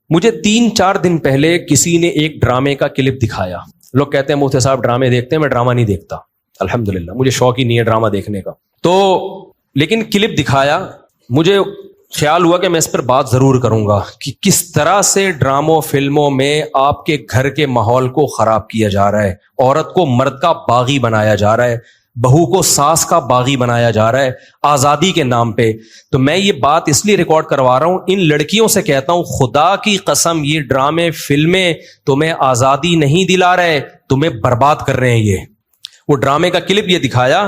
مجھے 3-4 دن پہلے کسی نے ایک ڈرامے کا کلپ دکھایا. لوگ کہتے ہیں مفتی صاحب ڈرامے دیکھتے ہیں, میں ڈرامہ نہیں دیکھتا الحمدللہ, مجھے شوق ہی نہیں ہے ڈرامہ دیکھنے کا. تو لیکن کلپ دکھایا, مجھے خیال ہوا کہ میں اس پر بات ضرور کروں گا کہ کس طرح سے ڈراموں فلموں میں آپ کے گھر کے ماحول کو خراب کیا جا رہا ہے, عورت کو مرد کا باغی بنایا جا رہا ہے, بہو کو ساس کا باغی بنایا جا رہا ہے آزادی کے نام پہ. تو میں یہ بات اس لیے ریکارڈ کروا رہا ہوں, ان لڑکیوں سے کہتا ہوں خدا کی قسم یہ ڈرامے فلمیں تمہیں آزادی نہیں دلا رہے, تمہیں برباد کر رہے ہیں. یہ وہ ڈرامے کا کلپ یہ دکھایا,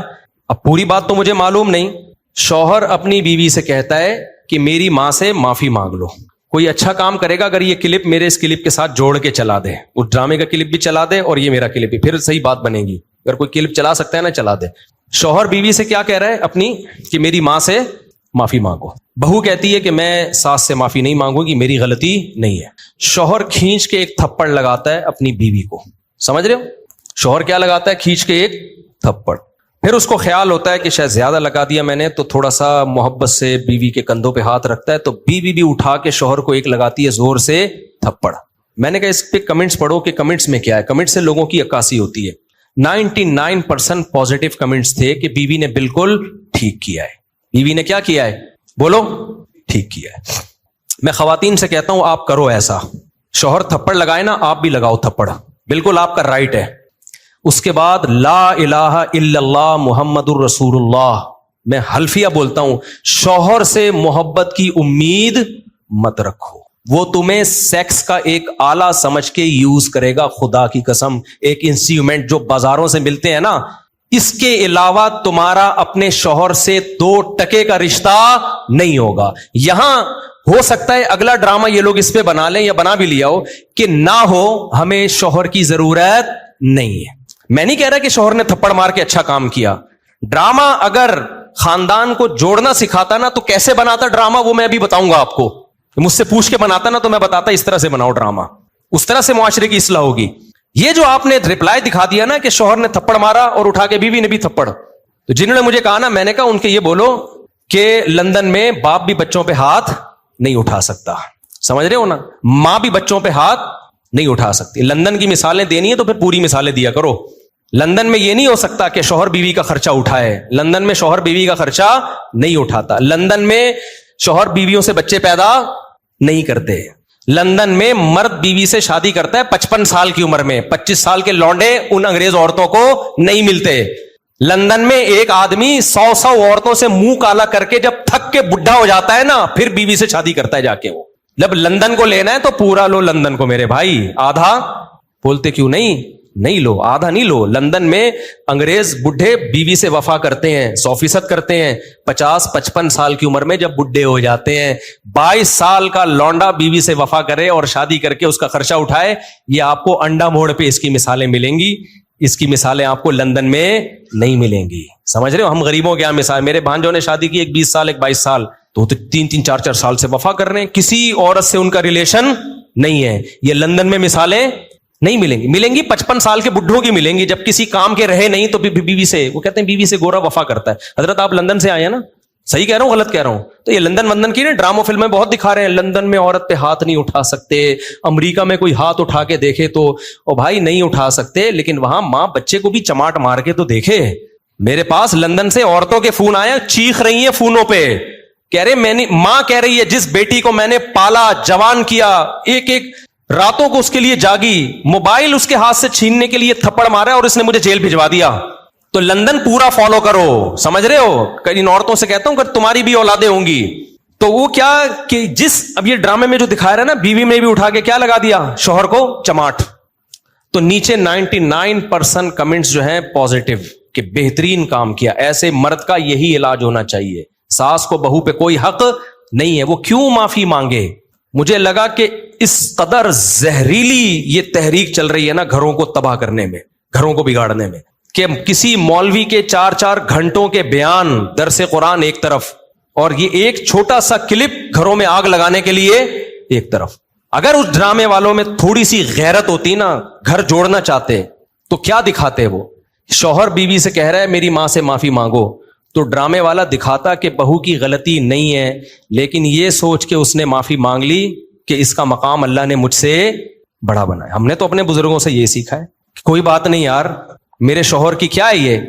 اب پوری بات تو مجھے معلوم نہیں. شوہر اپنی بیوی سے کہتا ہے کہ میری ماں سے معافی مانگ لو. کوئی اچھا کام کرے گا اگر یہ کلپ میرے اس کلپ کے ساتھ جوڑ کے چلا دے, اس ڈرامے کا کلپ بھی چلا دے اور یہ میرا کلپ بھی, پھر صحیح بات بنے گی. اگر کوئی کلپ چلا سکتا ہے نا چلا دے. شوہر بیوی سے کیا کہہ رہا ہے اپنی, کہ میری ماں سے معافی مانگو. بہو کہتی ہے کہ میں ساس سے معافی نہیں مانگوں گی, میری غلطی نہیں ہے. شوہر کھینچ کے ایک تھپڑ لگاتا ہے اپنی بیوی کو. سمجھ رہے ہو, شوہر کیا لگاتا ہے, کھینچ کے ایک تھپڑ. پھر اس کو خیال ہوتا ہے کہ شاید زیادہ لگا دیا میں نے, تو تھوڑا سا محبت سے بیوی کے کندھوں پہ ہاتھ رکھتا ہے, تو بیوی بھی اٹھا کے شوہر کو ایک لگاتی ہے زور سے تھپڑ. میں نے کہا اس پہ کمنٹس پڑھو کہ کمنٹس میں کیا ہے. کمنٹس سے لوگوں کی عکاسی ہوتی ہے. 99% پازیٹیو کمنٹس تھے کہ بیوی نے بالکل ٹھیک کیا ہے. بیوی نے کیا کیا ہے, بولو, ٹھیک کیا ہے. میں خواتین سے کہتا ہوں آپ کرو ایسا, شوہر تھپڑ لگائے نا آپ بھی لگاؤ تھپڑ, بالکل آپ کا رائٹ ہے. اس کے بعد لا الہ الا اللہ محمد الرسول اللہ, میں حلفیہ بولتا ہوں, شوہر سے محبت کی امید مت رکھو, وہ تمہیں سیکس کا ایک آلہ سمجھ کے یوز کرے گا. خدا کی قسم, ایک انسٹرومنٹ جو بازاروں سے ملتے ہیں نا, اس کے علاوہ تمہارا اپنے شوہر سے 2 ٹکے کا رشتہ نہیں ہوگا. یہاں ہو سکتا ہے اگلا ڈرامہ یہ لوگ اس پہ بنا لیں یا بنا بھی لیا ہو کہ نہ ہو, ہمیں شوہر کی ضرورت نہیں ہے. میں نہیں کہہ رہا کہ شوہر نے تھپڑ مار کے اچھا کام کیا. ڈرامہ اگر خاندان کو جوڑنا سکھاتا نا تو کیسے بناتا ڈرامہ, وہ میں ابھی بتاؤں گا آپ کو. مجھ سے پوچھ کے بناتا نا تو میں بتاتا اس طرح سے بناؤ ڈرامہ, اس طرح سے معاشرے کی اصلاح ہوگی. یہ جو آپ نے رپلائی دکھا دیا نا کہ شوہر نے تھپڑ مارا اور اٹھا کے بیوی نے بھی تھپڑ, تو جنہوں نے مجھے کہا نا, میں نے کہا ان کے یہ بولو کہ لندن میں باپ بھی بچوں پہ ہاتھ نہیں اٹھا سکتا. سمجھ رہے ہو نا, ماں بھی بچوں پہ ہاتھ نہیں اٹھا سکتی. لندن کی مثالیں دینی ہے تو پھر پوری مثالیں دیا کرو. لندن میں یہ نہیں ہو سکتا کہ شوہر بیوی کا خرچہ اٹھائے. لندن میں شوہر بیوی کا خرچہ نہیں اٹھاتا. لندن میں شوہر بیویوں سے بچے پیدا نہیں کرتے. لندن میں مرد بیوی سے شادی کرتا ہے 55 سال کی عمر میں. 25 سال کے لونڈے ان انگریز عورتوں کو نہیں ملتے. لندن میں ایک آدمی 100 عورتوں سے منہ کالا کر کے جب تھک کے بڈھا ہو جاتا ہے نا, پھر بیوی سے شادی کرتا ہے جا کے. وہ جب لندن کو لینا ہے تو پورا لو لندن کو میرے بھائی, آدھا بولتے کیوں نہیں لو, آدھا نہیں لو. لندن میں انگریز بڈھے بیوی سے وفا کرتے ہیں, 100% کرتے ہیں. 50-55 سال کی عمر میں جب بڈھے ہو جاتے ہیں, 22 سال کا لونڈا بیوی سے وفا کرے اور شادی کر کے اس کا خرچہ اٹھائے. یہ آپ کو انڈا موڑ پہ اس کی مثالیں ملیں گی, اس کی مثالیں آپ کو لندن میں نہیں ملیں گی. سمجھ رہے ہو, ہم غریبوں کے یہاں مثال, میرے بھانجوں نے شادی کی, ایک 20 سال ایک 22 سال, تو 3-3 4-4 سال سے وفا کر رہے ہیں, کسی عورت سے ان کا ریلیشن نہیں ہے. یہ لندن میں مثالیں نہیں ملیں گی. ملیں گی 55 سال کے بڈھوں کی ملیں گی جب کسی کام کے رہے نہیں تو بیوی سے, وہ کہتے ہیں بیوی سے گورا وفا کرتا ہے. حضرت آپ لندن سے آئے ہیں نا, صحیح کہہ رہا ہوں غلط کہہ رہا ہوں؟ تو یہ لندن کی نا ڈراموں فلمیں بہت دکھا رہے ہیں, لندن میں عورت پہ ہاتھ نہیں اٹھا سکتے. امریکہ میں کوئی ہاتھ اٹھا کے دیکھے تو او بھائی نہیں اٹھا سکتے, لیکن وہاں ماں بچے کو بھی چماٹ مار کے تو دیکھے. میرے پاس لندن سے عورتوں کے فون آئے, چیخ رہی ہیں فونوں پہ, کہہ رہے ماں کہہ رہی ہے جس بیٹی کو میں نے پالا جوان کیا, ایک راتوں کو اس کے لیے جاگی, موبائل اس کے ہاتھ سے چھیننے کے لیے تھپڑ مارا اور اس نے مجھے جیل بھجوا دیا. تو لندن پورا فالو کرو. سمجھ رہے ہو, ان عورتوں سے کہتا ہوں کہ تمہاری بھی اولادیں ہوں گی تو وہ کیا کہ اب یہ ڈرامے میں جو دکھا رہا ہے نا, بیوی میں بھی اٹھا کے کیا لگا دیا, شوہر کو چماٹ. تو نیچے 99% کمنٹس جو ہیں پازیٹیو کہ بہترین کام کیا, ایسے مرد کا یہی علاج ہونا چاہیے. ساس کو بہو پہ کوئی حق نہیں ہے, وہ کیوں معافی مانگے. مجھے لگا کہ اس قدر زہریلی یہ تحریک چل رہی ہے نا گھروں کو تباہ کرنے میں, گھروں کو بگاڑنے میں, کہ کسی مولوی کے 4-4 گھنٹوں کے بیان, درس قرآن ایک طرف, اور یہ ایک چھوٹا سا کلپ گھروں میں آگ لگانے کے لیے ایک طرف. اگر اس ڈرامے والوں میں تھوڑی سی غیرت ہوتی نا, گھر جوڑنا چاہتے, تو کیا دکھاتے. وہ شوہر بیوی سے کہہ رہا ہے میری ماں سے معافی مانگو, تو ڈرامے والا دکھاتا کہ بہو کی غلطی نہیں ہے, لیکن یہ سوچ کے اس نے معافی مانگ لی کہ اس کا مقام اللہ نے مجھ سے بڑا بنایا. ہم نے تو اپنے بزرگوں سے یہ سیکھا ہے کہ کوئی بات نہیں یار, میرے شوہر کی کیا ہے یہ,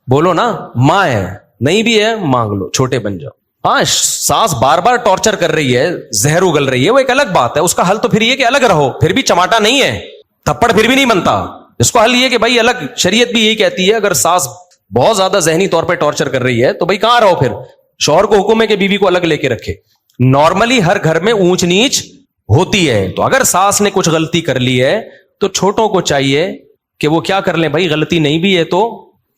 بولو نا ماں ہے, نہیں بھی ہے مانگ لو, چھوٹے بن جاؤ. ہاں ساس بار بار ٹارچر کر رہی ہے, زہر اگل رہی ہے, وہ ایک الگ بات ہے, اس کا حل تو پھر یہ کہ الگ رہو, پھر بھی چماٹا نہیں ہے, تھپڑ پھر بھی نہیں بنتا. اس کو حل یہ کہ بھائی الگ, شریعت بھی یہی کہتی ہے اگر ساس بہت زیادہ ذہنی طور پہ ٹارچر کر رہی ہے تو بھائی کہاں رہو, پھر شوہر کو حکم ہے کہ بیوی کو الگ لے کے رکھے. نارملی ہر گھر میں اونچ نیچ ہوتی ہے, تو اگر ساس نے کچھ غلطی کر لی ہے تو چھوٹوں کو چاہیے کہ وہ کیا کر لیں, بھائی غلطی نہیں بھی ہے تو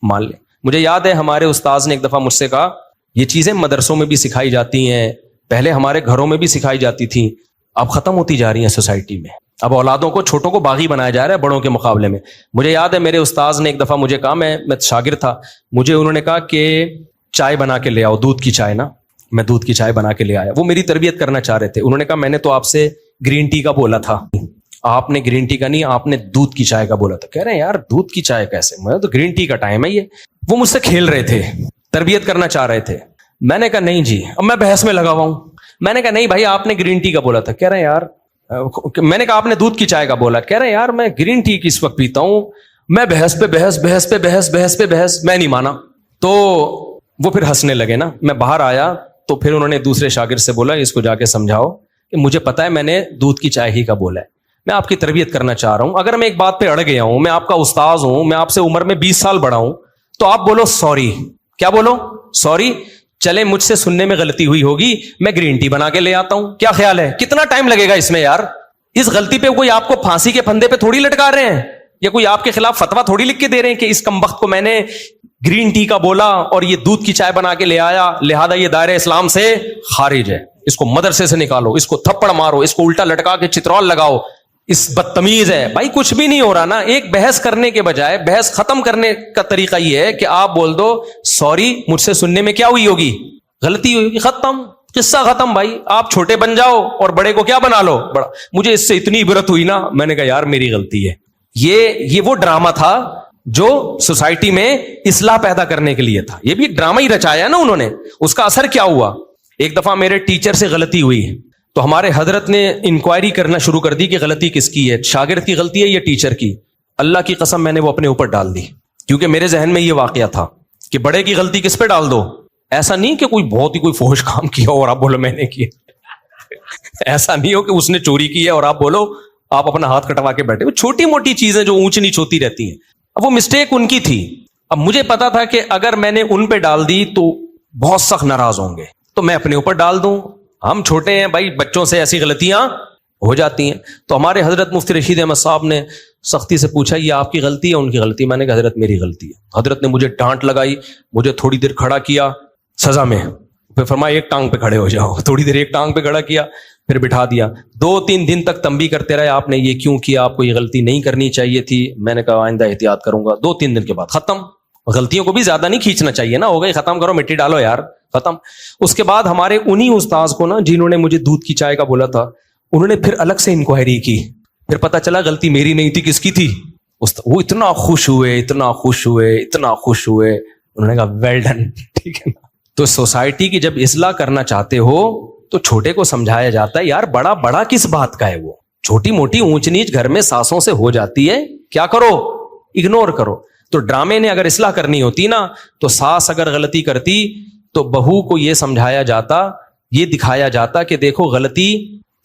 مان لیں. مجھے یاد ہے ہمارے استاذ نے ایک دفعہ مجھ سے کہا, یہ چیزیں مدرسوں میں بھی سکھائی جاتی ہیں, پہلے ہمارے گھروں میں بھی سکھائی جاتی تھیں, اب ختم ہوتی جا رہی ہیں سوسائٹی میں. اب اولادوں کو, چھوٹوں کو باغی بنایا جا رہا ہے بڑوں کے مقابلے میں. مجھے یاد ہے میرے استاذ نے ایک دفعہ مجھے کہا, میں شاگرد تھا, مجھے انہوں نے کہا کہ چائے بنا کے لے آؤ, دودھ کی چائے نا. میں دودھ کی چائے بنا کے لے آیا. وہ میری تربیت کرنا چاہ رہے تھے. انہوں نے کہا میں نے تو آپ سے گرین ٹی کا بولا تھا, آپ نے گرین ٹی کا نہیں, آپ نے دودھ کی چائے کا بولا تھا. کہہ رہے ہیں یار دودھ کی چائے کیسے, میں تو گرین ٹی کا ٹائم ہے یہ. وہ مجھ سے کھیل رہے تھے, تربیت کرنا چاہ رہے تھے. میں نے کہا نہیں جی, اب میں بحث میں لگا ہوا ہوں. میں نے کہا نہیں بھائی آپ نے گرین ٹی کا بولا تھا. کہہ رہے ہیں یار, میں نے کہا آپ نے دودھ کی چائے کا بولا. کہہ رہے ہیں یار میں گرین ٹی کس وقت پیتا ہوں, میں بحث پہ بحث, بحث پہ بحث, بحث پہ بحث, میں نہیں مانا. تو وہ پھر ہنسنے لگے نا. میں باہر آیا تو پھر انہوں نے دوسرے شاگرد سے بولا اس کو جا کے سمجھاؤ کہ مجھے پتا ہے میں نے دودھ کی چائے ہی کا بولا ہے, میں آپ کی تربیت کرنا چاہ رہا ہوں. اگر میں ایک بات پہ اڑ گیا ہوں, میں آپ کا استاذ ہوں, میں آپ سے عمر میں 20 سال بڑا ہوں, تو آپ بولو سوری. کیا بولو, سوری. چلے مجھ سے سننے میں غلطی ہوئی ہوگی, میں گرین ٹی بنا کے لے آتا ہوں. کیا خیال ہے, کتنا ٹائم لگے گا اس میں یار؟ اس غلطی پہ کوئی آپ کو پھانسی کے پھندے پہ تھوڑی لٹکا رہے ہیں, یا کوئی آپ کے خلاف فتوا تھوڑی لکھ کے دے رہے ہیں کہ اس کمبخت کو میں نے گرین ٹی کا بولا اور یہ دودھ کی چائے بنا کے لے آیا, لہذا یہ دائرہ اسلام سے خارج ہے, اس کو مدرسے سے نکالو, اس کو تھپڑ مارو, اس کو الٹا لٹکا کے چترول لگاؤ, اس بدتمیز ہے. بھائی کچھ بھی نہیں ہو رہا نا. ایک بحث کرنے کے بجائے بحث ختم کرنے کا طریقہ یہ ہے کہ آپ بول دو سوری, مجھ سے سننے میں کیا ہوئی ہوگی, غلطی ہوئی ہوگی, ختم, قصہ ختم. بھائی آپ چھوٹے بن جاؤ اور بڑے کو کیا بنا لو بڑا. مجھے اس سے اتنی عبرت ہوئی نا, میں نے کہا یار میری غلطی ہے. یہ وہ ڈرامہ تھا جو سوسائٹی میں اصلاح پیدا کرنے کے لیے تھا. یہ بھی ڈرامہ ہی رچایا نا انہوں نے. اس کا اثر کیا ہوا, ایک دفعہ میرے ٹیچر سے غلطی ہوئی تو ہمارے حضرت نے انکوائری کرنا شروع کر دی کہ غلطی کس کی ہے, شاگرد کی غلطی ہے یا ٹیچر کی. اللہ کی قسم میں نے وہ اپنے اوپر ڈال دی, کیونکہ میرے ذہن میں یہ واقعہ تھا کہ بڑے کی غلطی کس پہ ڈال دو. ایسا نہیں کہ کوئی بہت ہی کوئی فحش کام کیا اور آپ بولو میں نے کیا. ایسا نہیں ہو کہ اس نے چوری کی ہے اور آپ بولو, آپ اپنا ہاتھ کٹوا کے بیٹھے. وہ چھوٹی موٹی چیزیں جو اونچ نیچ ہوتی رہتی ہیں. اب وہ مسٹیک ان کی تھی. اب مجھے پتا تھا کہ اگر میں نے ان پہ ڈال دی تو بہت سخت ناراض ہوں گے, تو میں اپنے اوپر ڈال دوں. ہم چھوٹے ہیں بھائی, بچوں سے ایسی غلطیاں ہو جاتی ہیں. تو ہمارے حضرت مفتی رشید احمد صاحب نے سختی سے پوچھا یہ آپ کی غلطی ہے ان کی غلطی؟ میں نے کہا حضرت میری غلطی ہے. حضرت نے مجھے ڈانٹ لگائی, مجھے تھوڑی دیر کھڑا کیا سزا میں, پھر فرمایا ایک ٹانگ پہ کھڑے ہو جاؤ. تھوڑی دیر ایک ٹانگ پہ کھڑا کیا, پھر بٹھا دیا. 2-3 دن تک تنبیہ کرتے رہے, آپ نے یہ کیوں کیا, آپ کو یہ غلطی نہیں کرنی چاہیے تھی. میں نے کہا آئندہ احتیاط کروں گا. 2-3 دن کے بعد ختم. غلطیوں کو بھی زیادہ نہیں کھینچنا چاہیے نا, ہو گئی ختم کرو, مٹی ڈالو یار, ختم. اس کے بعد ہمارے انہی استاذ کو نا جنہوں نے مجھے دودھ کی چائے کا بولا تھا, انہوں نے پھر الگ سے انکوائری کی. پھر پتا چلا غلطی میری نہیں تھی, کس کی تھی. وہ اتنا خوش ہوئے, اتنا خوش ہوئے, اتنا خوش ہوئے. انہوں نے کہا ویل ڈن, ٹھیک ہے نا. تو سوسائٹی کی جب اصلاح کرنا چاہتے ہو تو چھوٹے کو سمجھایا جاتا ہے یار بڑا بڑا کس بات کا ہے. وہ چھوٹی موٹی اونچ نیچ گھر میں ساسوں سے ہو جاتی ہے, کیا کرو, اگنور کرو. تو ڈرامے نے اگر اصلاح کرنی ہوتی نا, تو ساس اگر غلطی کرتی تو بہو کو یہ سمجھایا جاتا, یہ دکھایا جاتا کہ دیکھو غلطی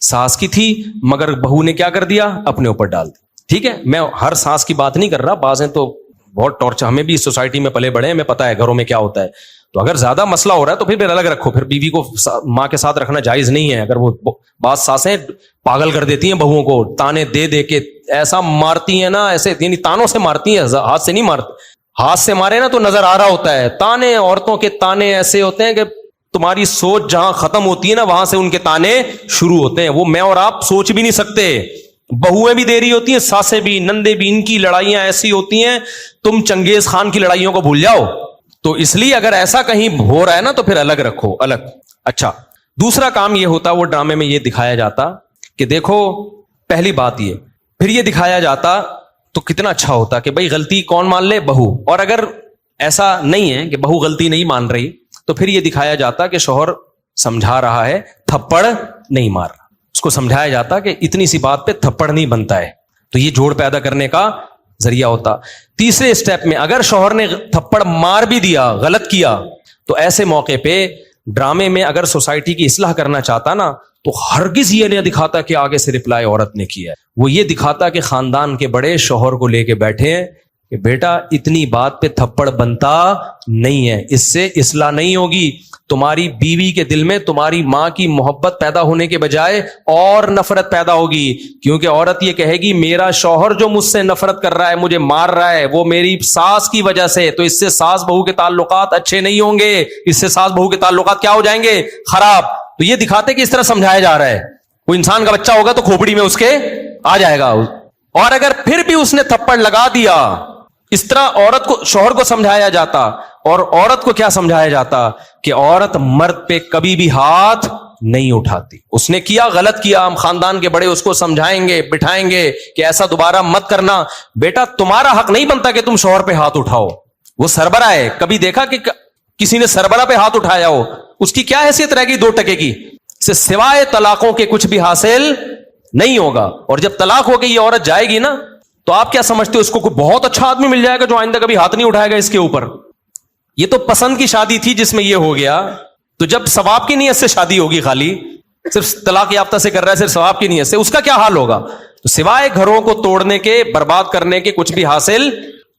ساس کی تھی مگر بہو نے کیا کر دیا, اپنے اوپر ڈال دی. ٹھیک ہے, میں ہر ساس کی بات نہیں کر رہا, بعضیں تو بہت ٹارچر, ہمیں بھی اس سوسائٹی میں پلے بڑے ہیں, ہمیں پتا ہے گھروں میں کیا ہوتا ہے. تو اگر زیادہ مسئلہ ہو رہا ہے تو پھر الگ رکھو. پھر بیوی کو ماں کے ساتھ رکھنا جائز نہیں ہے. اگر وہ بعض ساسیں پاگل کر دیتی ہیں بہوؤں کو, تانے دے دے کے ایسا مارتی ہیں نا, ایسے یعنی تانوں سے مارتی ہیں, ہاتھ سے نہیں مارتی. ہاتھ سے مارے نا تو نظر آ رہا ہوتا ہے. تانے, عورتوں کے تانے ایسے ہوتے ہیں کہ تمہاری سوچ جہاں ختم ہوتی ہے نا وہاں سے ان کے تانے شروع ہوتے ہیں. وہ میں اور آپ سوچ بھی نہیں سکتے. بہویں بھی دے رہی ہوتی ہیں, ساسیں بھی, نندے بھی, ان کی لڑائیاں ایسی ہوتی ہیں تم چنگیز خان کی لڑائیوں کو بھول جاؤ. تو اس لیے اگر ایسا کہیں ہو رہا ہے نا تو پھر الگ رکھو, الگ. اچھا, دوسرا کام یہ ہوتا, وہ ڈرامے میں یہ دکھایا جاتا کہ دیکھو, پہلی بات یہ, پھر یہ دکھایا جاتا تو کتنا اچھا ہوتا کہ بھائی غلطی کون مان لے, بہو. اور اگر ایسا نہیں ہے کہ بہو غلطی نہیں مان رہی تو پھر یہ دکھایا جاتا کہ شوہر سمجھا رہا ہے, تھپڑ نہیں مار رہا. اس کو سمجھایا جاتا کہ اتنی سی بات پہ تھپڑ نہیں بنتا ہے، تو یہ جوڑ پیدا کرنے کا ذریعہ ہوتا۔ تیسرے اسٹیپ میں اگر شوہر نے تھپڑ مار بھی دیا، غلط کیا، تو ایسے موقع پہ ڈرامے میں اگر سوسائٹی کی اصلاح کرنا چاہتا نا تو ہرگز یہ نہیں دکھاتا کہ آگے سے رپلائی عورت نے کیا ہے، وہ یہ دکھاتا کہ خاندان کے بڑے شوہر کو لے کے بیٹھے ہیں کہ بیٹا اتنی بات پہ تھپڑ بنتا نہیں ہے، اس سے اصلاح نہیں ہوگی، تمہاری بیوی کے دل میں تمہاری ماں کی محبت پیدا ہونے کے بجائے اور نفرت پیدا ہوگی، کیونکہ عورت یہ کہے گی میرا شوہر جو مجھ سے نفرت کر رہا ہے، مجھے مار رہا ہے، وہ میری ساس کی وجہ سے، تو اس سے ساس بہو کے تعلقات اچھے نہیں ہوں گے، اس سے ساس بہو کے تعلقات کیا ہو جائیں گے؟ خراب۔ تو یہ دکھاتے کہ اس طرح سمجھایا جا رہا ہے، کوئی انسان کا بچہ ہوگا تو کھوپڑی میں اس کے آ جائے گا، اور اگر پھر بھی اس نے تھپڑ لگا دیا، اس طرح عورت کو، شوہر کو سمجھایا جاتا، اور عورت کو کیا سمجھایا جاتا کہ عورت مرد پہ کبھی بھی ہاتھ نہیں اٹھاتی، اس نے کیا غلط کیا، ہم خاندان کے بڑے اس کو سمجھائیں گے، بٹھائیں گے کہ ایسا دوبارہ مت کرنا، بیٹا تمہارا حق نہیں بنتا کہ تم شوہر پہ ہاتھ اٹھاؤ، وہ سربراہ ہے، کبھی دیکھا کہ کسی نے سربراہ پہ ہاتھ اٹھایا ہو؟ اس کی کیا حیثیت رہے گی 2 ٹکے کی؟ سے سوائے طلاقوں کے کچھ بھی حاصل نہیں ہوگا، اور جب طلاق ہو کے یہ عورت جائے گی نا تو آپ کیا سمجھتے ہو اس کو کوئی بہت اچھا آدمی مل جائے گا جو آئندہ کبھی ہاتھ نہیں اٹھائے گا اس کے اوپر؟ یہ تو پسند کی شادی تھی جس میں یہ ہو گیا، تو جب ثواب کی نیت سے شادی ہوگی، خالی صرف طلاق یافتہ سے کر رہا ہے، صرف ثواب کی نیت سے، اس کا کیا حال ہوگا؟ تو سوائے گھروں کو توڑنے کے، برباد کرنے کے کچھ بھی حاصل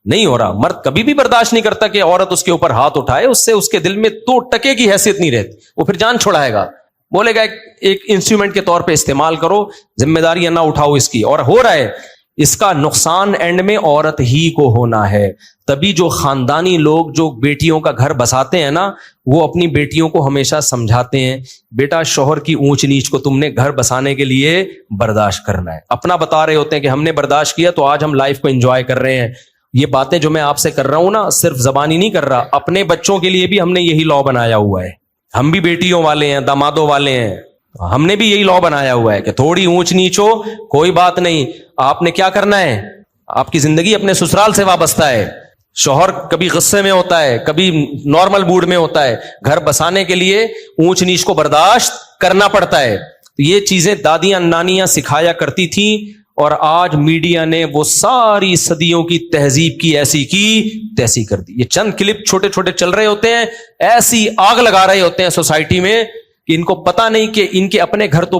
نہیں ہو رہا۔ مرد کبھی بھی برداشت نہیں کرتا کہ عورت اس کے اوپر ہاتھ اٹھائے، اس سے اس کے دل میں 2 ٹکے کی حیثیت نہیں رہتی، وہ پھر جان چھڑائے گا، بولے گا ایک انسٹرومنٹ کے طور پہ استعمال کرو، ذمہ داریاں نہ اٹھاؤ اس کی، اور ہو رہا ہے۔ اس کا نقصان اینڈ میں عورت ہی کو ہونا ہے۔ تبھی جو خاندانی لوگ جو بیٹیوں کا گھر بساتے ہیں نا، وہ اپنی بیٹیوں کو ہمیشہ سمجھاتے ہیں بیٹا شوہر کی اونچ نیچ کو تم نے گھر بسانے کے لیے برداشت کرنا ہے، اپنا بتا رہے ہوتے ہیں کہ ہم نے برداشت کیا تو آج ہم لائف کو انجوائے کر رہے ہیں۔ یہ باتیں جو میں آپ سے کر رہا ہوں نا، صرف زبانی نہیں کر رہا، اپنے بچوں کے لیے بھی ہم نے یہی لا بنایا ہوا ہے، ہم بھی بیٹیوں والے ہیں، دامادوں والے ہیں، ہم نے بھی یہی لا بنایا ہوا ہے کہ تھوڑی اونچ نیچ ہو کوئی بات نہیں، آپ نے کیا کرنا ہے، آپ کی زندگی اپنے سسرال سے وابستہ ہے، شوہر کبھی غصے میں ہوتا ہے، کبھی نارمل موڈ میں ہوتا ہے، گھر بسانے کے لیے اونچ نیچ کو برداشت کرنا پڑتا ہے۔ یہ چیزیں دادیاں نانیاں سکھایا کرتی تھیں، اور آج میڈیا نے وہ ساری صدیوں کی تہذیب کی ایسی کی تیسی کر دی۔ یہ چند کلپ چھوٹے چھوٹے چل رہے ہوتے ہیں، ایسی آگ لگا رہے ہوتے ہیں سوسائٹی میں کہ ان کو پتہ نہیں کہ ان کے اپنے گھر تو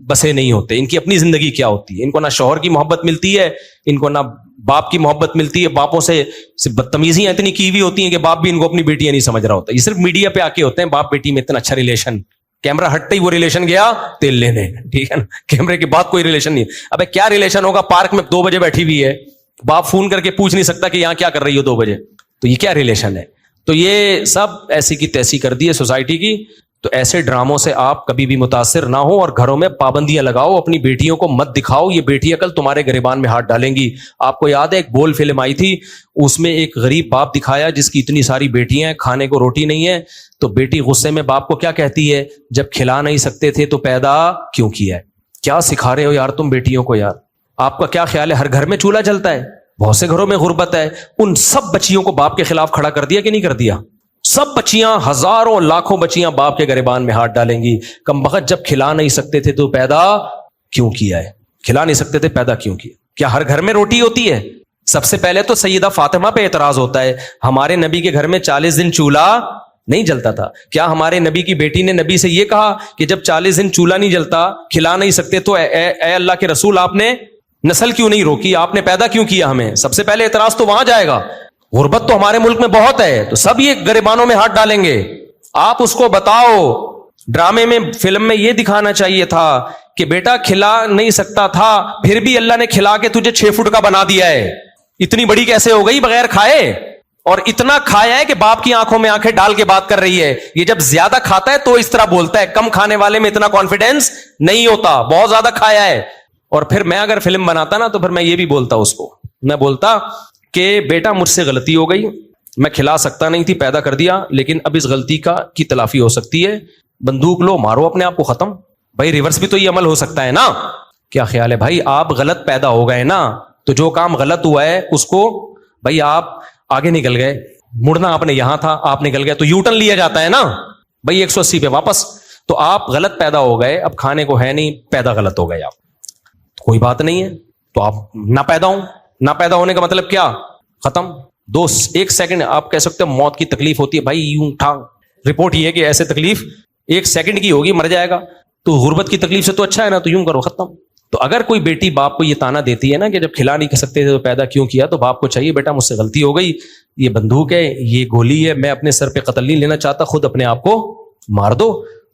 بسے نہیں ہوتے، ان کی اپنی زندگی کیا ہوتی ہے، ان کو نہ شوہر کی محبت ملتی ہے، ان کو نہ باپ کی محبت ملتی ہے، باپوں سے بدتمیزیاں اتنی کی ہوئی ہوتی ہیں کہ باپ بھی ان کو اپنی بیٹیاں نہیں سمجھ رہا ہوتا، یہ صرف میڈیا پہ آ کے ہوتے ہیں، باپ بیٹی میں اتنا اچھا ریلیشن، کیمرہ ہٹتے ہی وہ ریلیشن گیا تیل لینے، ٹھیک ہے نا، کیمرے کے بعد کوئی ریلیشن نہیں۔ ابے کیا ریلیشن ہوگا، پارک میں 2 بجے بیٹھی ہوئی ہے، باپ فون کر کے پوچھ نہیں سکتا کہ یہاں کیا کر رہی ہو 2 بجے، تو یہ کیا ریلیشن ہے؟ تو یہ سب ایسی کی تیسی کر دی ہے سوسائٹی کی۔ تو ایسے ڈراموں سے آپ کبھی بھی متاثر نہ ہو، اور گھروں میں پابندیاں لگاؤ، اپنی بیٹیوں کو مت دکھاؤ، یہ بیٹیاں کل تمہارے گریبان میں ہاتھ ڈالیں گی۔ آپ کو یاد ہے ایک بول فلم آئی تھی، اس میں ایک غریب باپ دکھایا جس کی اتنی ساری بیٹیاں ہیں، کھانے کو روٹی نہیں ہے، تو بیٹی غصے میں باپ کو کیا کہتی ہے، جب کھلا نہیں سکتے تھے تو پیدا کیوں کیا ہے؟ کیا سکھا رہے ہو یار تم بیٹیوں کو یار؟ آپ کا کیا خیال ہے ہر گھر میں چولہا جلتا ہے؟ بہت سے گھروں میں غربت ہے، ان سب بچیوں کو باپ کے خلاف کھڑا کر دیا کہ نہیں کر دیا؟ سب بچیاں، ہزاروں لاکھوں بچیاں باپ کے گریبان میں ہاتھ ڈالیں گی، کم بخت جب کھلا نہیں سکتے تھے تو پیدا کیوں کیا ہے؟ کھلا نہیں سکتے تھے پیدا کیوں کیا؟ کیا ہر گھر میں روٹی ہوتی ہے؟ سب سے پہلے تو سیدہ فاطمہ پہ اعتراض ہوتا ہے، ہمارے نبی کے گھر میں 40 دن چولہا نہیں جلتا تھا، کیا ہمارے نبی کی بیٹی نے نبی سے یہ کہا کہ جب 40 دن چولہا نہیں جلتا، کھلا نہیں سکتے، تو اے اللہ کے رسول آپ نے نسل کیوں نہیں روکی، آپ نے پیدا کیوں کیا ہمیں؟ سب سے پہلے اعتراض تو وہاں جائے گا۔ غربت تو ہمارے ملک میں بہت ہے، تو سب یہ گریبانوں میں ہاتھ ڈالیں گے۔ آپ اس کو بتاؤ، ڈرامے میں، فلم میں یہ دکھانا چاہیے تھا کہ بیٹا کھلا نہیں سکتا تھا، پھر بھی اللہ نے کھلا کے تجھے 6 فٹ کا بنا دیا ہے، اتنی بڑی کیسے ہو گئی بغیر کھائے؟ اور اتنا کھایا ہے کہ باپ کی آنکھوں میں آنکھیں ڈال کے بات کر رہی ہے۔ یہ جب زیادہ کھاتا ہے تو اس طرح بولتا ہے، کم کھانے والے میں اتنا کانفیڈینس نہیں ہوتا، بہت زیادہ کھایا ہے۔ اور پھر میں اگر فلم بناتا نا تو پھر میں یہ بھی بولتا اس کو، میں بولتا کہ بیٹا مجھ سے غلطی ہو گئی، میں کھلا سکتا نہیں تھی، پیدا کر دیا، لیکن اب اس غلطی کی تلافی ہو سکتی ہے، بندوق لو، مارو اپنے آپ کو ختم۔ بھائی ریورس بھی تو یہ عمل ہو سکتا ہے نا؟ کیا خیال ہے بھائی؟ آپ غلط پیدا ہو گئے نا، تو جو کام غلط ہوا ہے اس کو، بھائی آپ آگے نکل گئے، مڑنا آپ نے یہاں تھا، آپ نکل گئے تو یو ٹرن لیا جاتا ہے نا بھائی، 180 پہ واپس۔ تو آپ غلط پیدا ہو گئے, اب کھانے کو ہے نہیں, پیدا غلط ہو گئے آپ, کوئی بات نہیں ہے, تو آپ نہ پیدا ہوں. نہ پیدا ہونے کا مطلب کیا؟ ختم. ایک سیکنڈ آپ کہہ سکتے ہو موت کی تکلیف ہوتی ہے بھائی, یوں اٹھا, رپورٹ یہ ہے کہ ایسے تکلیف ایک سیکنڈ کی ہوگی, مر جائے گا. تو غربت کی تکلیف سے تو اچھا ہے نا, تو یوں کرو, ختم. تو اگر کوئی بیٹی باپ کو یہ تانا دیتی ہے نا کہ جب کھلا نہیں کر سکتے تھے تو پیدا کیوں کیا, تو باپ کو چاہیے بیٹا مجھ سے غلطی ہو گئی, یہ بندوق ہے, یہ گولی ہے, میں اپنے سر پہ قتل نہیں لینا چاہتا, خود اپنے آپ کو مار دو,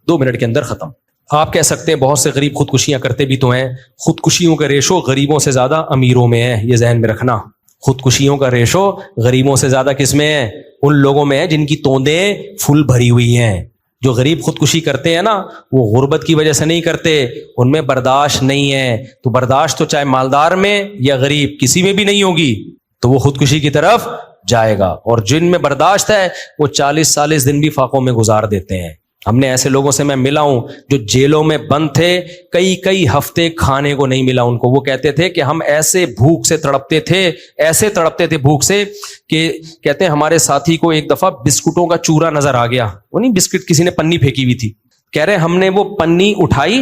2 منٹ کے اندر ختم. آپ کہہ سکتے ہیں بہت سے غریب خودکشیاں کرتے بھی تو ہیں, خودکشیوں کا ریشو غریبوں سے زیادہ امیروں میں ہے, یہ ذہن میں رکھنا. خودکشیوں کا ریشو غریبوں سے زیادہ کس میں ہے؟ ان لوگوں میں ہے جن کی توندیں پھول بھری ہوئی ہیں. جو غریب خودکشی کرتے ہیں نا, وہ غربت کی وجہ سے نہیں کرتے, ان میں برداشت نہیں ہے. تو برداشت تو چاہے مالدار میں یا غریب کسی میں بھی نہیں ہوگی, تو وہ خودکشی کی طرف جائے گا. اور جن میں برداشت ہے وہ 40 دن بھی فاقوں میں گزار دیتے ہیں. ہم نے ایسے لوگوں سے میں ملا ہوں جو جیلوں میں بند تھے, کئی ہفتے کھانے کو نہیں ملا ان کو. وہ کہتے تھے کہ ہم ایسے بھوک سے تڑپتے تھے بھوک سے کہ کہتے ہیں ہمارے ساتھی کو ایک دفعہ بسکٹوں کا چورا نظر آ گیا. وہ نہیں بسکٹ, کسی نے پنی پھینکی ہوئی تھی, کہہ رہے ہم نے وہ پنی اٹھائی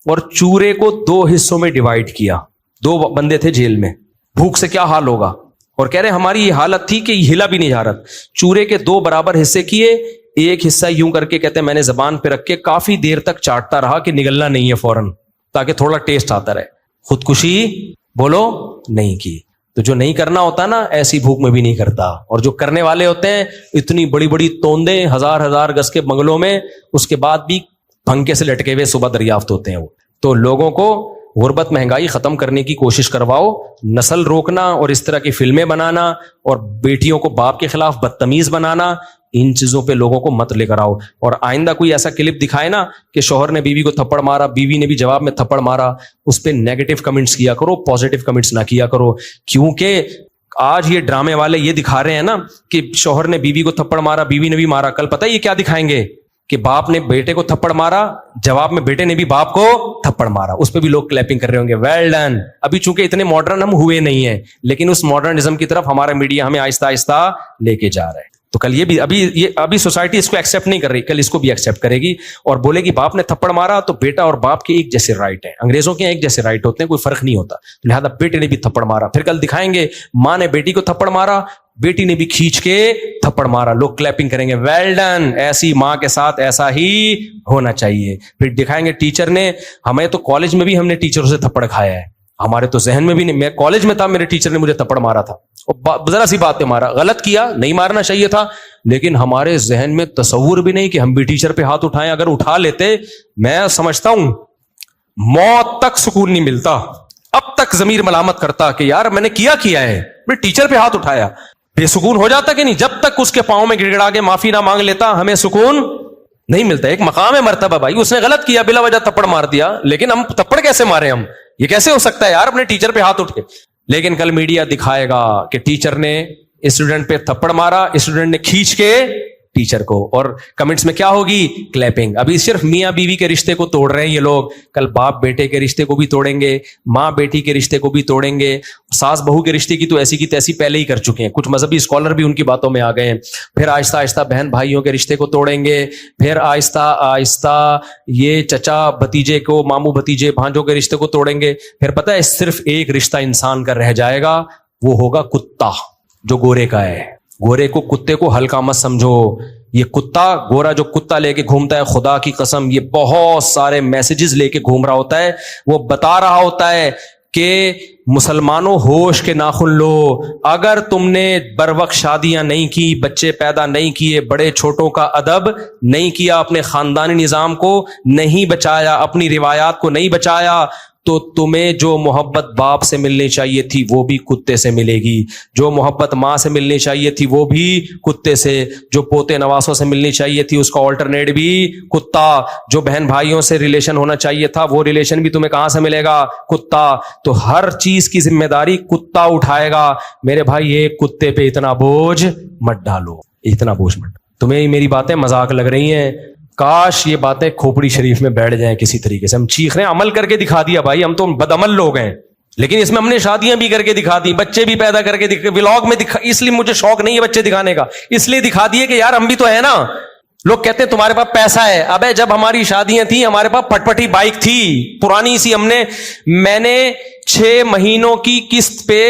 اور چورے کو 2 حصوں میں ڈیوائڈ کیا. 2 بندے تھے جیل میں, بھوک سے کیا حال ہوگا. اور کہہ رہے ہماری یہ حالت تھی کہ یہ ہلا بھی نہیں جا رہا. چورے کے 2 برابر حصے کیے, ایک حصہ یوں کر کے کہتے ہیں میں نے زبان پہ رکھ کے کافی دیر تک چاٹتا رہا کہ نگلنا نہیں ہے فوراً, تاکہ تھوڑا ٹیسٹ آتا رہے. خودکشی بولو نہیں کی. تو جو نہیں کرنا ہوتا نا, ایسی بھوک میں بھی نہیں کرتا. اور جو کرنے والے ہوتے ہیں اتنی بڑی بڑی توندیں 1000 گز کے بنگلوں میں, اس کے بعد بھی پھنکے سے لٹکے ہوئے صبح دریافت ہوتے ہیں وہ. تو لوگوں کو غربت مہنگائی ختم کرنے کی کوشش کرواؤ, نسل روکنا اور اس طرح کی فلمیں بنانا اور بیٹیوں کو باپ کے خلاف بدتمیز بنانا, ان چیزوں پہ لوگوں کو مت لے کر آؤ. اور آئندہ کوئی ایسا کلپ دکھائے نا کہ شوہر نے بیوی کو تھپڑ مارا, بیوی نے بھی جواب میں تھپڑ مارا, اس پہ نیگیٹو کمنٹس کیا کرو, پازیٹو کمنٹس نہ کیا کرو. کیونکہ آج یہ ڈرامے والے یہ دکھا رہے ہیں نا کہ شوہر نے بیوی کو تھپڑ مارا, بیوی نے بھی مارا. کل پتہ ہے یہ کیا دکھائیں گے کہ باپ نے بیٹے کو تھپڑ مارا, جواب میں بیٹے نے بھی باپ کو تھپڑ مارا. اس پہ بھی لوگ کلیپنگ کر رہے ہوں گے, ویل ڈن. ابھی چونکہ اتنے ماڈرن ہم ہوئے نہیں ہیں, لیکن اس ماڈرنزم کی طرف ہمارا میڈیا ہمیں آہستہ آہستہ لے کے جا رہا ہے. تو کل یہ بھی ابھی سوسائٹی اس کو ایکسیپٹ نہیں کر رہی, کل اس کو بھی ایکسیپٹ کرے گی اور بولے گی باپ نے تھپڑ مارا تو بیٹا اور باپ کے ایک جیسے رائٹ ہیں. انگریزوں کے ایک جیسے رائٹ ہوتے ہیں, کوئی فرق نہیں ہوتا, لہذا بیٹے نے بھی تھپڑ مارا. پھر کل دکھائیں گے ماں نے بیٹی کو تھپڑ مارا, بیٹی نے بھی کھینچ کے تھپڑ مارا, لوگ کلیپنگ کریں گے, ویل ڈن. ایسی ماں کے ساتھ ایسا ہی ہونا چاہیے. پھر دکھائیں گے ٹیچر نے, ہمیں تو کالج میں بھی ہم نے ٹیچروں سے تھپڑ کھایا ہے, ہمارے تو ذہن میں بھی نہیں. میں کالج میں تھا, میرے ٹیچر نے مجھے تھپڑ مارا تھا, اور ذرا سی بات پہ مارا, غلط کیا, نہیں مارنا چاہیے تھا, لیکن ہمارے ذہن میں تصور بھی نہیں کہ ہم بھی ٹیچر پہ ہاتھ اٹھائیں. اگر اٹھا لیتے, میں سمجھتا ہوں موت تک سکون نہیں ملتا. اب تک ضمیر ملامت کرتا کہ یار میں نے کیا ہے, میں ٹیچر پہ ہاتھ اٹھایا. بے سکون ہو جاتا کہ نہیں؟ جب تک اس کے پاؤں میں گڑگڑا کے معافی نہ مانگ لیتا ہمیں سکون نہیں ملتا. ایک مقام ہے مرتبہ بھائی, اس نے غلط کیا, بلا وجہ تھپڑ مار دیا, لیکن ہم تھپڑ کیسے مارے, ہم یہ کیسے ہو سکتا ہے یار اپنے ٹیچر پہ ہاتھ اٹھ کے. لیکن کل میڈیا دکھائے گا کہ ٹیچر نے اسٹوڈنٹ پہ تھپڑ مارا, اسٹوڈنٹ نے کھینچ کے ٹیچر کو, اور کمنٹس میں کیا ہوگی؟ کلیپنگ. ابھی صرف میاں بیوی کے رشتے کو توڑ رہے ہیں یہ لوگ, کل باپ بیٹے کے رشتے کو بھی توڑیں گے, ماں بیٹی کے رشتے کو بھی توڑیں گے, ساس بہو کے رشتے کی تو ایسی کی تیسی پہلے ہی کر چکے ہیں, کچھ مذہبی اسکالر بھی ان کی باتوں میں آ گئے ہیں. پھر آہستہ آہستہ بہن بھائیوں کے رشتے کو توڑیں گے, پھر آہستہ آہستہ یہ چچا بھتیجے کو, ماموں بھتیجے بھانجوں کے رشتے کو توڑیں گے. پھر پتہ ہے صرف ایک رشتہ انسان کا رہ جائے گا, وہ ہوگا کتا, جو گورے کا ہے. گورے کو, کتے کو ہلکا مت سمجھو. یہ کتا, گورا جو کتا لے کے گھومتا ہے, خدا کی قسم یہ بہت سارے میسیجز لے کے گھوم رہا ہوتا ہے. وہ بتا رہا ہوتا ہے کہ مسلمانوں ہوش کے ناخن لو, اگر تم نے بر وقت شادیاں نہیں کی, بچے پیدا نہیں کیے, بڑے چھوٹوں کا ادب نہیں کیا, اپنے خاندانی نظام کو نہیں بچایا, اپنی روایات کو نہیں بچایا, تو تمہیں جو محبت باپ سے ملنی چاہیے تھی وہ بھی کتے سے ملے گی, جو محبت ماں سے ملنی چاہیے تھی وہ بھی کتے سے, جو پوتے نواسوں سے ملنی چاہیے تھی اس کا آلٹرنیٹ بھی کتا, جو بہن بھائیوں سے ریلیشن ہونا چاہیے تھا وہ ریلیشن بھی تمہیں کہاں سے ملے گا؟ کتا. تو ہر چیز کی ذمہ داری کتا اٹھائے گا. میرے بھائی ایک کتے پہ اتنا بوجھ مت ڈالو, اتنا بوجھ مت. تمہیں میری باتیں مذاق لگ رہی ہیں, کاش یہ باتیں کھوپڑی شریف میں بیٹھ جائیں کسی طریقے سے. ہم چیخ رہے ہیں, عمل کر کے دکھا دیا بھائی, ہم تو بد عمل لوگ ہیں, لیکن اس میں ہم نے شادیاں بھی کر کے دکھا دی, بچے بھی پیدا کر کے ولاگ میں اس لیے مجھے شوق نہیں ہے بچے دکھانے کا, اس لیے دکھا دیے کہ یار ہم بھی تو ہیں نا, لوگ کہتے ہیں تمہارے پاس پیسہ ہے. ابے جب ہماری شادیاں تھیں ہمارے پاس پٹپٹی بائک تھی پرانی سی, میں نے 6 مہینوں کی قسط پہ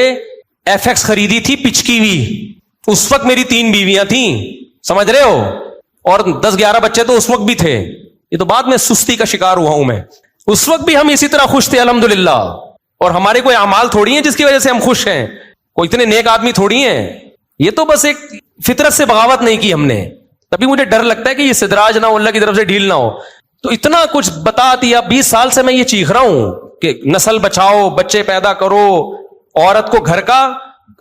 ایف ایکس خریدی تھی پچکی ہوئی. اس وقت میری 3 بیویاں تھیں, سمجھ رہے ہو, اور 10-11 بچے تو اس وقت بھی تھے. یہ تو بعد میں سستی کا شکار ہوا ہوں میں. اس وقت بھی ہم اسی طرح خوش تھے الحمدللہ. اور ہمارے کوئی اعمال تھوڑی ہیں جس کی وجہ سے ہم خوش ہیں, کوئی اتنے نیک آدمی تھوڑی ہیں. یہ تو بس ایک فطرت سے بغاوت نہیں کی ہم نے. تبھی مجھے ڈر لگتا ہے کہ یہ سدراج نہ ہو, اللہ کی طرف سے ڈھیل نہ ہو. تو اتنا کچھ بتا دیا, 20 سال سے میں یہ چیخ رہا ہوں کہ نسل بچاؤ, بچے پیدا کرو, عورت کو گھر کا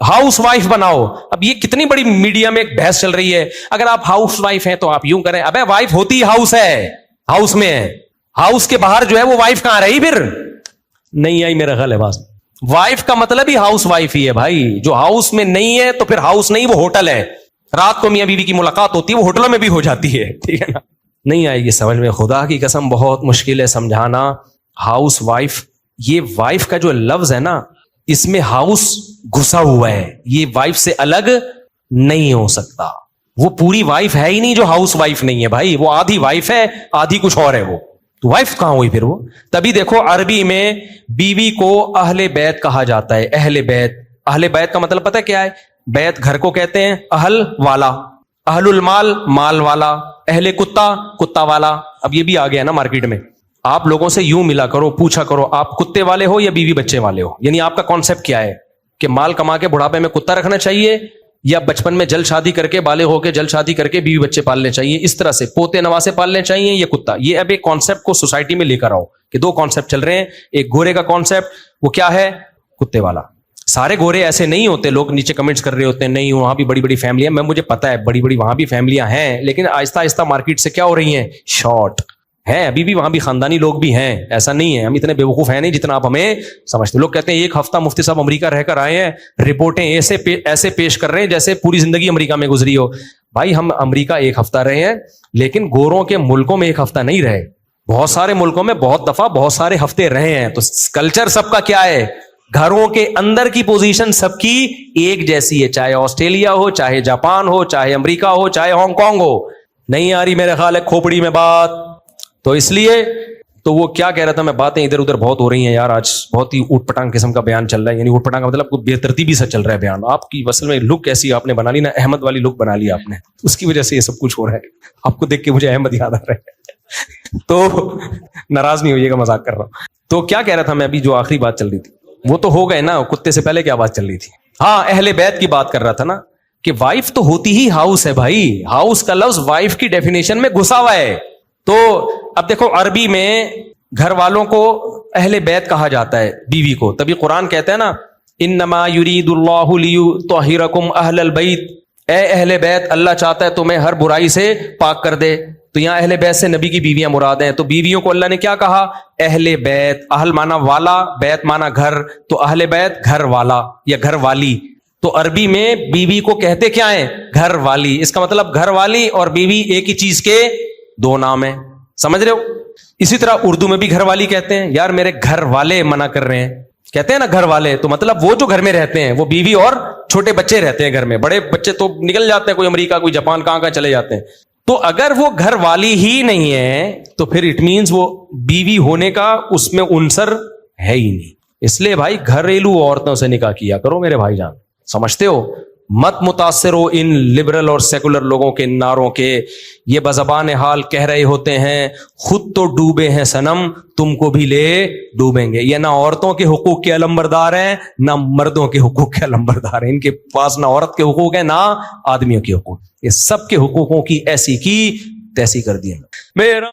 ہاؤس وائف بناؤ. اب یہ کتنی بڑی میڈیا میں ایک بحث چل رہی ہے, اگر آپ ہاؤس وائف ہیں تو آپ یوں کریں. ابے وائف ہوتی ہاؤس ہے, ہاؤس میں ہے, ہاؤس کے باہر جو ہے وہ وائف کہاں رہی پھر؟ نہیں آئی میرا خیال ہے بات. وائف کا مطلب ہی ہاؤس وائف ہی ہے بھائی. جو ہاؤس میں نہیں ہے تو پھر ہاؤس نہیں, وہ ہوٹل ہے. رات کو میاں بیوی کی ملاقات ہوتی ہے, وہ ہوٹلوں میں بھی ہو جاتی ہے, ٹھیک ہے نا. نہیں آئے گی سمجھ میں, خدا کی قسم بہت مشکل ہے سمجھانا. ہاؤس وائف, یہ وائف کا جو لفظ ہے نا, اس میں ہاؤس گھسا ہوا ہے. یہ وائف سے الگ نہیں ہو سکتا. وہ پوری وائف ہے ہی نہیں جو ہاؤس وائف نہیں ہے بھائی. وہ آدھی وائف ہے, آدھی کچھ اور ہے. وہ تو وائف کہاں ہوئی پھر وہ؟ تبھی دیکھو عربی میں بیوی کو اہل بیت کہا جاتا ہے. اہل بیت, اہل بیت کا مطلب پتہ کیا ہے؟ بیت گھر کو کہتے ہیں, اہل والا, اہل المال مال والا, اہل کتا کتا والا. اب یہ بھی آ گیا نا مارکیٹ میں. آپ لوگوں سے یوں ملا کرو, پوچھا کرو آپ کتے والے ہو یا بیوی بچے والے ہو. یعنی آپ کا کانسیپٹ کیا ہے کہ مال کما کے بڑھاپے میں کتا رکھنا چاہیے, یا بچپن میں جلد شادی کر کے بالغ ہو کے جلد شادی کر کے بیوی بچے پالنے چاہیے, اس طرح سے پوتے نواسے پالنے چاہیے, یہ کتا. یہ اب ایک کانسیپٹ کو سوسائٹی میں لے کر آؤ کہ 2 کانسیپٹ چل رہے ہیں. ایک گورے کا کانسیپٹ, وہ کیا ہے؟ کتے والا. سارے گورے ایسے نہیں ہوتے. لوگ نیچے کمنٹس کر رہے ہوتے ہیں نہیں وہاں بھی بڑی بڑی فیملیاں. میں مجھے پتا ہے بڑی بڑی وہاں بھی فیملیاں ہیں, لیکن آہستہ آہستہ مارکیٹ سے کیا ہو رہی ہیں؟ شارٹ ہیں. ابھی بھی وہاں بھی خاندانی لوگ بھی ہیں, ایسا نہیں ہے. ہم اتنے بیوقوف ہیں نہیں جتنا آپ ہمیں سمجھتے. لوگ کہتے ہیں 1 ہفتہ مفتی صاحب امریکہ رہ کر آئے ہیں, رپورٹیں ایسے پیش کر رہے ہیں جیسے پوری زندگی امریکہ میں گزری ہو. بھائی ہم امریکہ 1 ہفتہ رہے ہیں, لیکن گوروں کے ملکوں میں 1 ہفتہ نہیں رہے. بہت سارے ملکوں میں بہت دفعہ بہت سارے ہفتے رہے ہیں. تو کلچر سب کا کیا ہے؟ گھروں کے اندر کی پوزیشن سب کی ایک جیسی ہے, چاہے آسٹریلیا ہو, چاہے جاپان ہو, چاہے امریکہ ہو, چاہے ہانگ کانگ ہو. نہیں آ رہی میرے خیال ہے کھوپڑی میں بات. تو اس لیے تو وہ کیا کہہ رہا تھا میں, باتیں ادھر ادھر بہت ہو رہی ہیں یار. آج بہت ہی اوٹ پٹانگ قسم کا بیان چل رہا ہے. یعنی اوٹ پٹانگ کا مطلب کوئی بے ترتیبی سے چل رہا ہے بیان. آپ کی اصل میں لک ایسی آپ نے بنا لی نا, احمد والی لک بنا لی آپ نے, اس کی وجہ سے یہ سب کچھ ہو رہا ہے. آپ کو دیکھ کے مجھے احمد یاد آ رہا ہے. تو ناراض نہیں ہوئیے گا, مذاق کر رہا ہوں. تو کیا کہہ رہا تھا میں, ابھی جو آخری بات چل رہی تھی وہ تو ہو گئے نا. کتے سے پہلے کیا بات چل رہی تھی؟ ہاں اہل بیت کی بات کر رہا تھا نا, کہ وائف تو ہوتی ہی ہاؤس ہے بھائی. ہاؤس کا لفظ وائف کی ڈیفینیشن میں گھسا ہوا ہے. تو اب دیکھو عربی میں گھر والوں کو اہل بیت کہا جاتا ہے, بیوی کو. تبھی قرآن کہتا ہے نا انما یرید اللہ لیطہرکم اہل البیت, اے اہل بیت اللہ چاہتا ہے تمہیں ہر برائی سے پاک کر دے. تو یہاں اہل بیت سے نبی کی بیویاں مراد ہیں. تو بیویوں کو اللہ نے کیا کہا؟ اہل بیت. اہل مانا والا, بیت مانا گھر, تو اہل بیت گھر والا یا گھر والی. تو عربی میں بیوی کو کہتے کیا ہیں؟ گھر والی. اس کا مطلب گھر والی اور بیوی ایک ہی چیز کے 2 نام ہیں, سمجھ رہے ہو؟ اسی طرح اردو میں بھی گھر والی کہتے ہیں. یار میرے گھر والے منع کر رہے ہیں, کہتے ہیں نا گھر والے, تو مطلب وہ جو گھر میں رہتے ہیں, وہ بیوی اور چھوٹے بچے رہتے ہیں گھر میں. بڑے بچے تو نکل جاتے ہیں, کوئی امریکہ کوئی جاپان کہاں چلے جاتے ہیں. تو اگر وہ گھر والی ہی نہیں ہے تو پھر اٹ مینز وہ بیوی ہونے کا اس میں عنصر ہے ہی نہیں. اس لیے بھائی گھریلو عورتوں سے نکاح کیا کرو میرے بھائی جان, سمجھتے ہو؟ مت متاثر ہو ان لبرل اور سیکولر لوگوں کے نعروں کے. یہ بزبان حال کہہ رہے ہوتے ہیں خود تو ڈوبے ہیں صنم, تم کو بھی لے ڈوبیں گے. یہ نہ عورتوں کے حقوق کے علمبردار ہیں نہ مردوں کے حقوق کے علمبردار ہیں. ان کے پاس نہ عورت کے حقوق ہیں نہ آدمیوں کے حقوق. یہ سب کے حقوقوں کی ایسی کی تیسی کر دی میرا